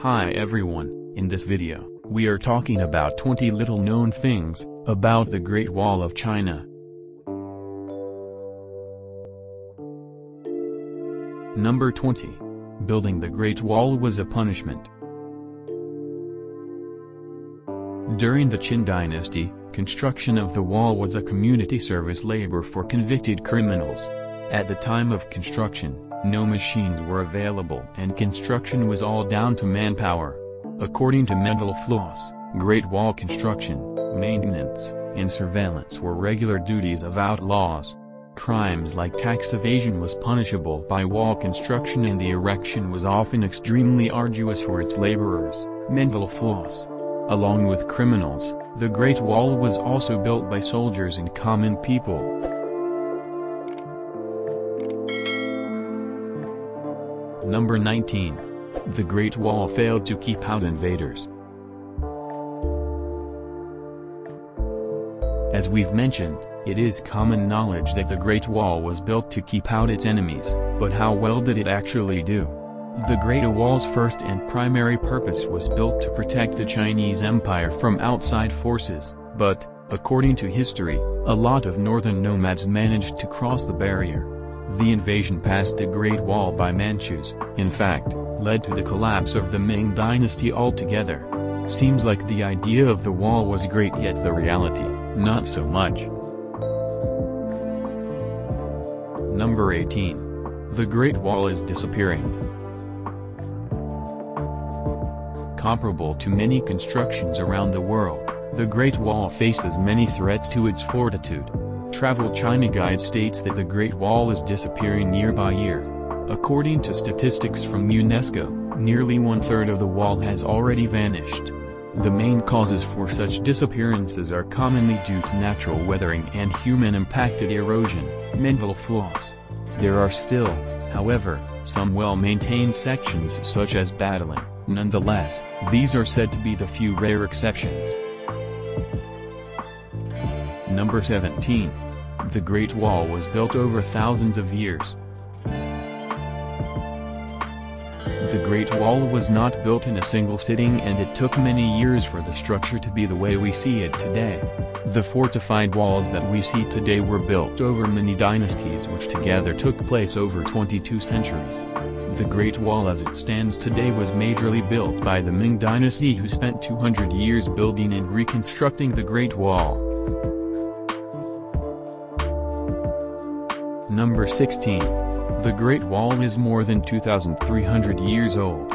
Hi everyone, in this video, we are talking about 20 little known things about the Great Wall of China. Number 20. Building the Great Wall was a punishment. During the Qin dynasty, construction of the wall was a community service labor for convicted criminals. At the time of construction, no machines were available and construction was all down to manpower. According to Mendel Floss, Great Wall construction, maintenance, and surveillance were regular duties of outlaws. Crimes like tax evasion was punishable by wall construction and the erection was often extremely arduous for its laborers, Mendel Floss. Along with criminals, the Great Wall was also built by soldiers and common people. Number 19. The Great Wall failed to keep out invaders. As we've mentioned, it is common knowledge that the Great Wall was built to keep out its enemies, but how well did it actually do? The Great Wall's first and primary purpose was built to protect the Chinese Empire from outside forces, but, according to history, a lot of northern nomads managed to cross the barrier. The invasion past the Great Wall by Manchus, in fact, led to the collapse of the Ming dynasty altogether. Seems like the idea of the wall was great, yet the reality, not so much. Number 18. The Great Wall is disappearing. Comparable to many constructions around the world, the Great Wall faces many threats to its fortitude. Travel China Guide states that the Great Wall is disappearing year by year. According to statistics from UNESCO, nearly one-third of the wall has already vanished. The main causes for such disappearances are commonly due to natural weathering and human-impacted erosion, Mendel Floss. There are still, however, some well-maintained sections such as Battling. Nonetheless, these are said to be the few rare exceptions. Number 17. The Great Wall was built over thousands of years. The Great Wall was not built in a single sitting and it took many years for the structure to be the way we see it today. The fortified walls that we see today were built over many dynasties which together took place over 22 centuries. The Great Wall as it stands today was majorly built by the Ming dynasty, who spent 200 years building and reconstructing the Great Wall. Number 16. The Great Wall is more than 2,300 years old.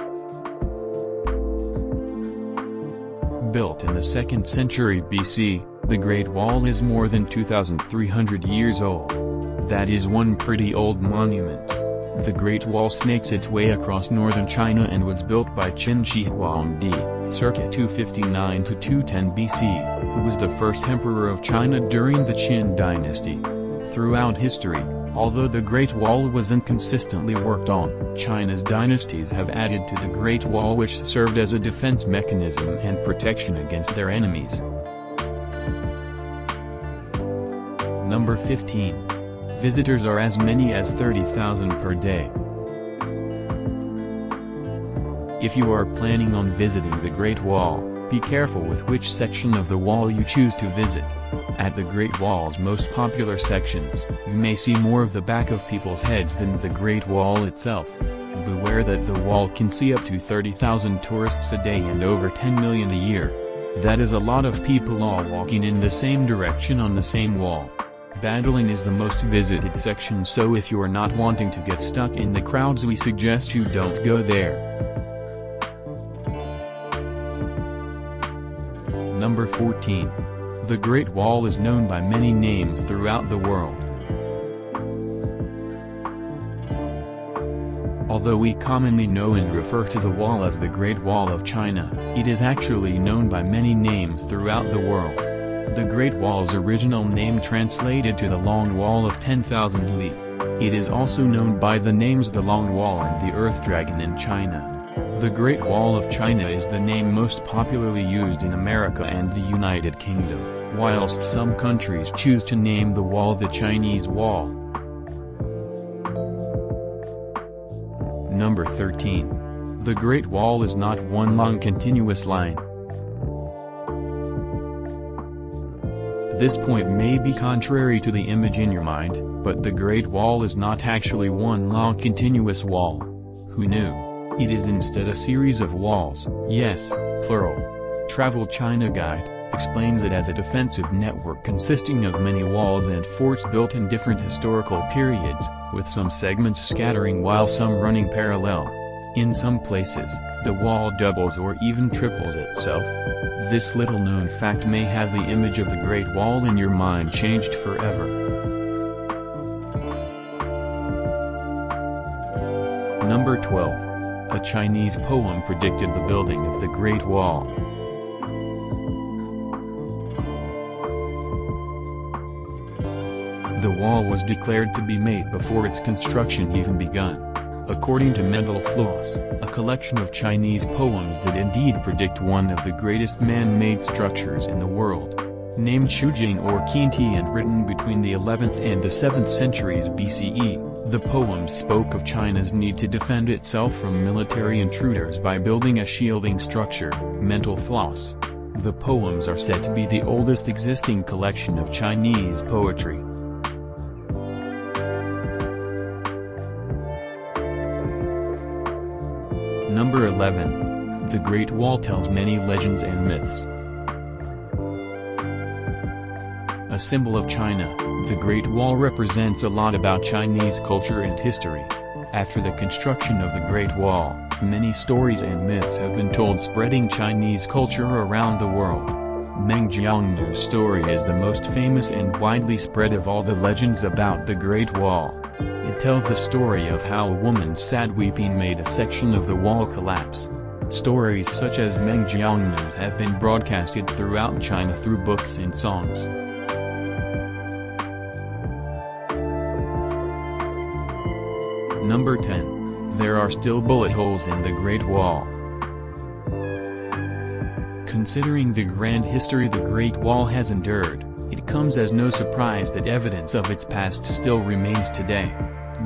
Built in the 2nd century BC, the Great Wall is more than 2,300 years old. That is one pretty old monument. The Great Wall snakes its way across northern China and was built by Qin Shi Huangdi, circa 259 to 210 BC, who was the first emperor of China during the Qin dynasty. Throughout history, although the Great Wall was inconsistently worked on, China's dynasties have added to the Great Wall, which served as a defense mechanism and protection against their enemies. Number 15. Visitors are as many as 30,000 per day. If you are planning on visiting the Great Wall, be careful with which section of the wall you choose to visit. At the Great Wall's most popular sections, you may see more of the back of people's heads than the Great Wall itself. Beware that the wall can see up to 30,000 tourists a day and over 10 million a year. That is a lot of people all walking in the same direction on the same wall. Battling is the most visited section, so if you are not wanting to get stuck in the crowds, we suggest you don't go there. Number 14. The Great Wall is known by many names throughout the world. Although we commonly know and refer to the wall as the Great Wall of China, it is actually known by many names throughout the world. The Great Wall's original name translated to the Long Wall of 10,000 Li. It is also known by the names the Long Wall and the Earth Dragon in China. The Great Wall of China is the name most popularly used in America and the United Kingdom, whilst some countries choose to name the wall the Chinese Wall. Number 13. The Great Wall is not one long continuous line. This point may be contrary to the image in your mind, but the Great Wall is not actually one long continuous wall. Who knew? It is instead a series of walls, yes, plural. Travel China Guide explains it as a defensive network consisting of many walls and forts built in different historical periods, with some segments scattering while some running parallel. In some places, the wall doubles or even triples itself. This little-known fact may have the image of the Great Wall in your mind changed forever. Number 12. A Chinese poem predicted the building of the Great Wall. The wall was declared to be made before its construction even begun. According to Mental Floss, a collection of Chinese poems did indeed predict one of the greatest man-made structures in the world. Named Shujing or Qinti and written between the 11th and the 7th centuries BCE, the poems spoke of China's need to defend itself from military intruders by building a shielding structure. Mental Floss. The poems are said to be the oldest existing collection of Chinese poetry. Number 11. The Great Wall tells many legends and myths. A symbol of China, the Great Wall represents a lot about Chinese culture and history. After the construction of the Great Wall, many stories and myths have been told spreading Chinese culture around the world. Meng Jiangnu's story is the most famous and widely spread of all the legends about the Great Wall. It tells the story of how a woman sad weeping made a section of the wall collapse. Stories such as Meng Jiangnu's have been broadcasted throughout China through books and songs. Number 10. There are still bullet holes in the Great Wall. Considering the grand history the Great Wall has endured, it comes as no surprise that evidence of its past still remains today.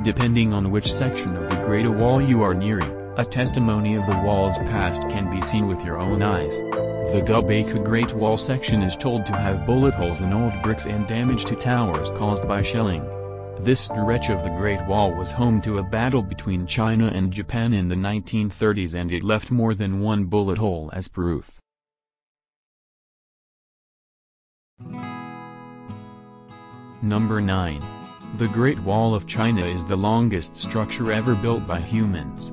Depending on which section of the Great Wall you are nearing, a testimony of the wall's past can be seen with your own eyes. The Gubeikou Great Wall section is told to have bullet holes in old bricks and damage to towers caused by shelling. This stretch of the Great Wall was home to a battle between China and Japan in the 1930s, and it left more than one bullet hole as proof. Number 9. The Great Wall of China is the longest structure ever built by humans.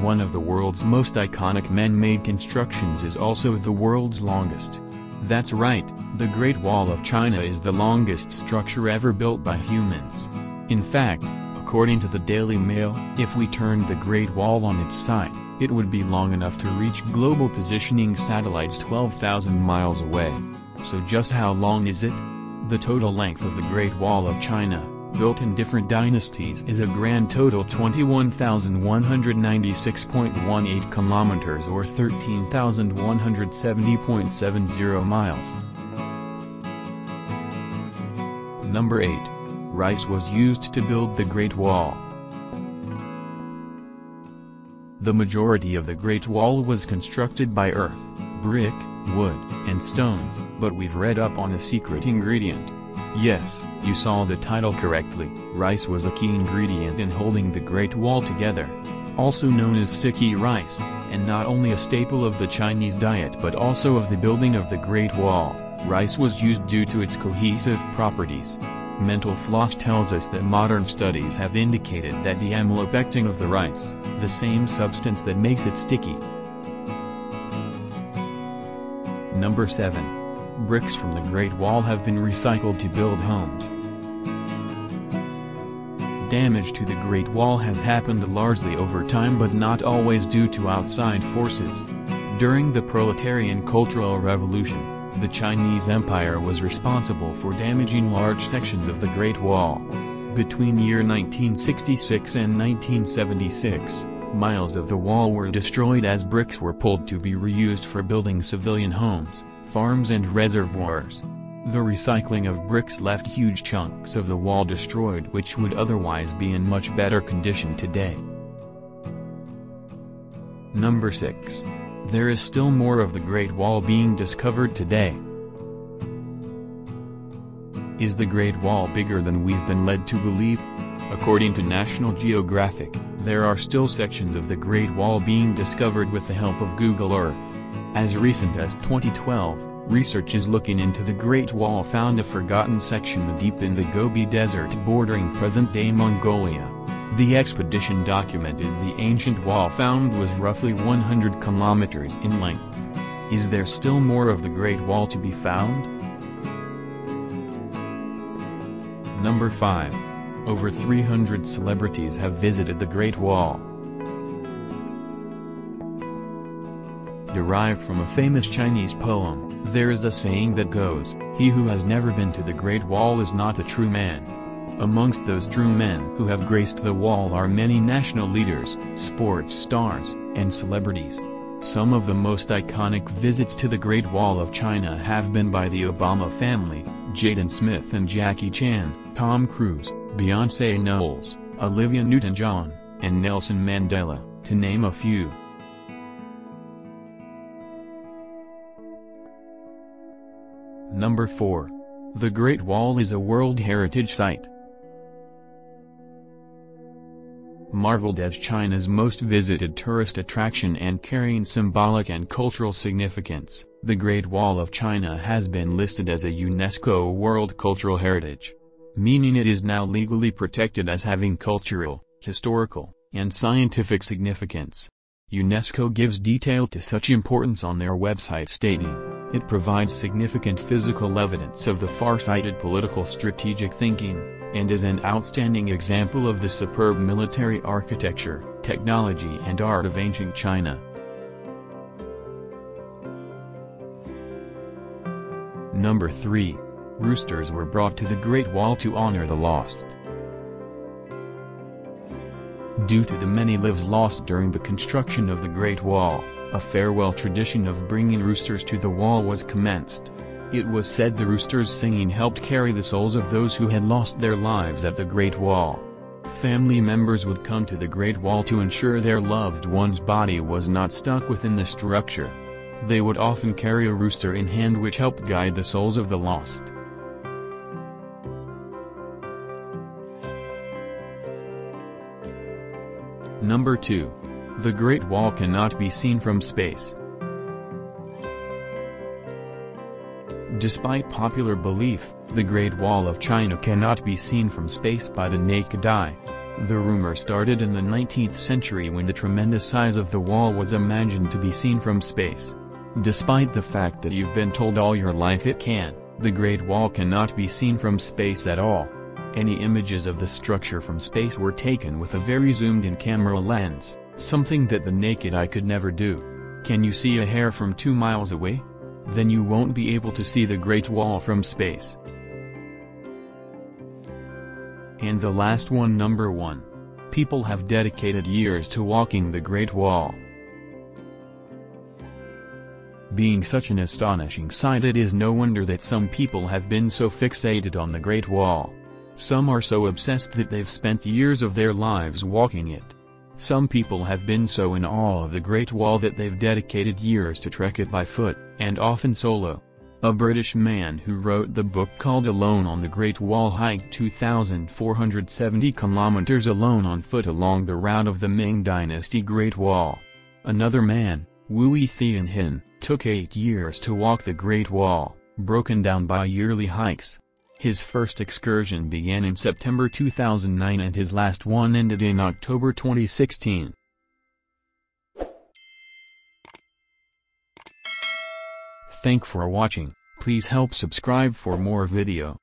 One of the world's most iconic man-made constructions is also the world's longest. That's right, the Great Wall of China is the longest structure ever built by humans. In fact, according to the Daily Mail, if we turned the Great Wall on its side, it would be long enough to reach global positioning satellites 12,000 miles away. So just how long is it? The total length of the Great Wall of China, built in different dynasties, is a grand total 21,196.18 kilometers or 13,170.70 miles. Number 8. Rice was used to build the Great Wall. The majority of the Great Wall was constructed by earth, brick, wood, and stones, but we've read up on a secret ingredient. Yes, you saw the title correctly. Rice was a key ingredient in holding the Great Wall together. Also known as sticky rice, and not only a staple of the Chinese diet but also of the building of the Great Wall, rice was used due to its cohesive properties. Mental Floss tells us that modern studies have indicated that the amylopectin of the rice, the same substance that makes it sticky. Number 7. Bricks from the Great Wall have been recycled to build homes. Damage to the Great Wall has happened largely over time but not always due to outside forces. During the Proletarian Cultural Revolution, the Chinese Empire was responsible for damaging large sections of the Great Wall. Between year 1966 and 1976, miles of the wall were destroyed as bricks were pulled to be reused for building civilian homes, farms and reservoirs. The recycling of bricks left huge chunks of the wall destroyed which would otherwise be in much better condition today. Number 6. There is still more of the Great Wall being discovered today. Is the Great Wall bigger than we've been led to believe? According to National Geographic, there are still sections of the Great Wall being discovered with the help of Google Earth. As recent as 2012, research is looking into the Great Wall found a forgotten section deep in the Gobi Desert bordering present-day Mongolia. The expedition documented the ancient wall found was roughly 100 kilometers in length. Is there still more of the Great Wall to be found? Number 5. Over 300 celebrities have visited the Great Wall. Derived from a famous Chinese poem, there is a saying that goes, "He who has never been to the Great Wall is not a true man." Amongst those true men who have graced the wall are many national leaders, sports stars, and celebrities. Some of the most iconic visits to the Great Wall of China have been by the Obama family, Jaden Smith and Jackie Chan, Tom Cruise, Beyoncé Knowles, Olivia Newton-John, and Nelson Mandela, to name a few. Number 4. The Great Wall is a World Heritage Site. Marveled as China's most visited tourist attraction and carrying symbolic and cultural significance, the Great Wall of China has been listed as a UNESCO World Cultural Heritage, meaning it is now legally protected as having cultural, historical, and scientific significance. UNESCO gives detail to such importance on their website stating, it provides significant physical evidence of the far-sighted political strategic thinking, and is an outstanding example of the superb military architecture, technology and art of ancient China. Number 3. Roosters were brought to the Great Wall to honor the lost. Due to the many lives lost during the construction of the Great Wall, a farewell tradition of bringing roosters to the wall was commenced. It was said the roosters' singing helped carry the souls of those who had lost their lives at the Great Wall. Family members would come to the Great Wall to ensure their loved one's body was not stuck within the structure. They would often carry a rooster in hand which helped guide the souls of the lost. Number 2. The Great Wall cannot be seen from space. Despite popular belief, the Great Wall of China cannot be seen from space by the naked eye. The rumor started in the 19th century when the tremendous size of the wall was imagined to be seen from space. Despite the fact that you've been told all your life it can, the Great Wall cannot be seen from space at all. Any images of the structure from space were taken with a very zoomed-in camera lens, something that the naked eye could never do. Can you see a hair from 2 miles away? Then you won't be able to see the Great Wall from space. And the last one, number 1. People have dedicated years to walking the Great Wall. Being such an astonishing sight, it is no wonder that some people have been so fixated on the Great Wall. Some are so obsessed that they've spent years of their lives walking it. Some people have been so in awe of the Great Wall that they've dedicated years to trek it by foot, and often solo. A British man who wrote the book called Alone on the Great Wall hiked 2,470 kilometers alone on foot along the route of the Ming Dynasty Great Wall. Another man, Wu Thian Hin, took 8 years to walk the Great Wall, broken down by yearly hikes. His first excursion began in September 2009 and his last one ended in October 2016. Thank for watching. Please help subscribe for more video.